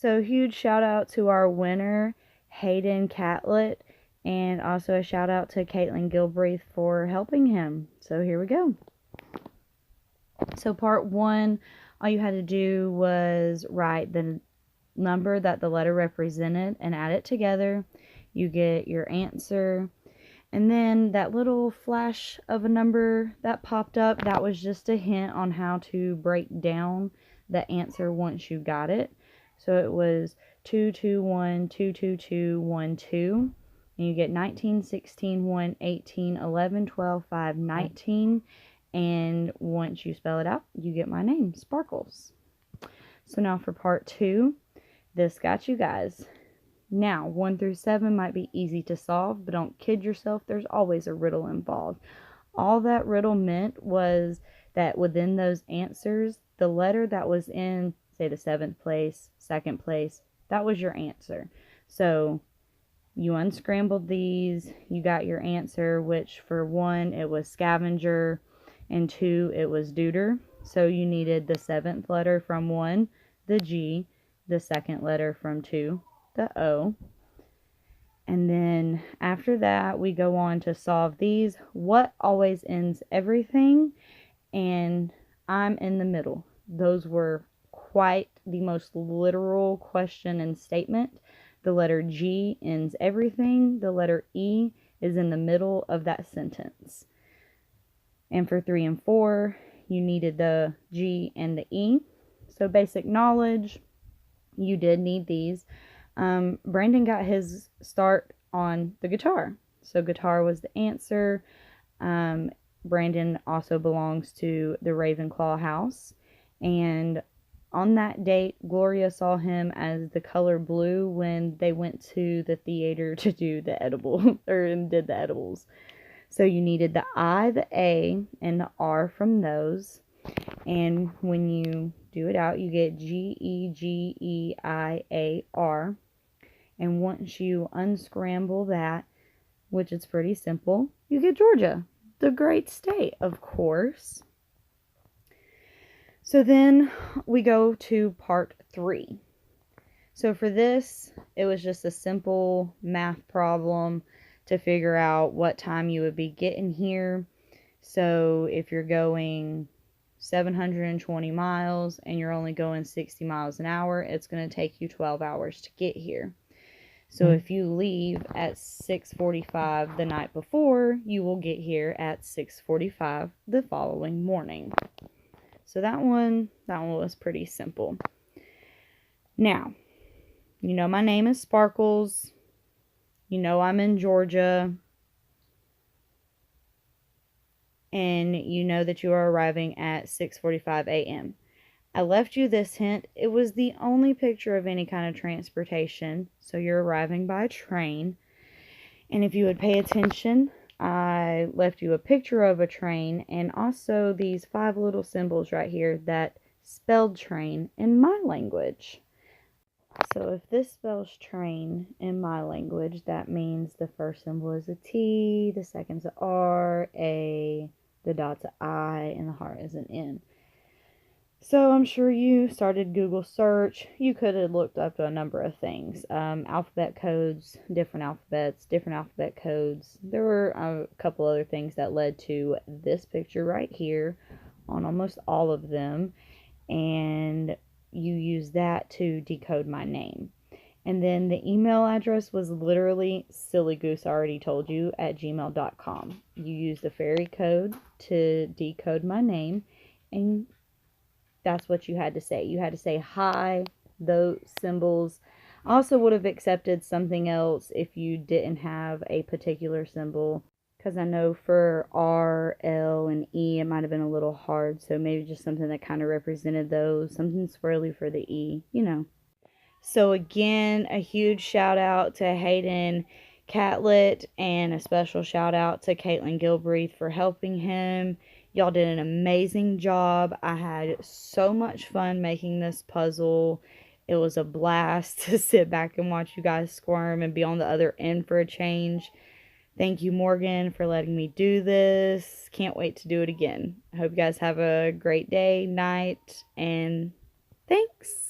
So huge shout out to our winner, Hayden Catlett, and also a shout out to Kaitlyn Gilbreath for helping him. So here we go. So part 1, all you had to do was write the number that the letter represented and add it together. You get your answer. And then that little flash of a number that popped up, that was just a hint on how to break down the answer once you got it. So it was 221, 222, 12. And you get 19, 16, 1, 18, 11, 12, 5, 19. And once you spell it out, you get my name, Sparkles. So now for part 2, this got you guys. Now, 1 through 7 might be easy to solve, but don't kid yourself, there's always a riddle involved. All that riddle meant was that within those answers, the letter that was in, say, the 7th place, 2nd place, that was your answer. So you unscrambled these, you got your answer, which for 1, it was scavenger, and 2, it was deuter. So you needed the 7th letter from 1, the G, the 2nd letter from 2, the O. And then after that, we go on to solve these. What always ends everything? And I'm in the middle. Those were quite the most literal question and statement. The letter G ends everything. The letter E is in the middle of that sentence. And for 3 and 4, you needed the G and the E. So basic knowledge, you did need these. Brandon got his start on the guitar. So guitar was the answer. Brandon also belongs to the Ravenclaw house. And on that date, Gloria saw him as the color blue when they went to the theater to do the edible, or did the edibles. So you needed the I, the A, and the R from those. And when you do it out, you get Gegiar. And once you unscramble that, which is pretty simple, you get Georgia, the great state, of course. So then we go to part 3. So for this, it was just a simple math problem to figure out what time you would be getting here. So if you're going 720 miles and you're only going 60 miles an hour, it's going to take you 12 hours to get here. So if you leave at 6:45 the night before, you will get here at 6:45 the following morning. So that one was pretty simple. Now, you know my name is Sparkles. You know I'm in Georgia. And you know that you are arriving at 6:45 a.m. I left you this hint. It was the only picture of any kind of transportation, so you're arriving by train. And if you would pay attention, I left you a picture of a train and also these 5 little symbols right here that spelled train in my language. So if this spells train in my language, that means the first symbol is a T, the second's a R, A, the dot's a I, and the heart is an N. So I'm sure you started Google search. You could have looked up a number of things. Alphabet codes, different alphabet codes. There were a couple other things that led to this picture right here on almost all of them. And you use that to decode my name. And then the email address was literally silly goose already told you at gmail.com. You use the fairy code to decode my name, and that's what you had to say. You had to say hi, those symbols. I also would have accepted something else if you didn't have a particular symbol, because I know for R, L, and E it might have been a little hard, so maybe just something that kind of represented those, something swirly for the E, you know. So again, a huge shout out to Hayden Catlett and a special shout out to Kaitlyn Gilbreath for helping him. Y'all did an amazing job. I had so much fun making this puzzle. It was a blast to sit back and watch you guys squirm and be on the other end for a change. Thank you, Morgan, for letting me do this. Can't wait to do it again. I hope you guys have a great day, night, and thanks.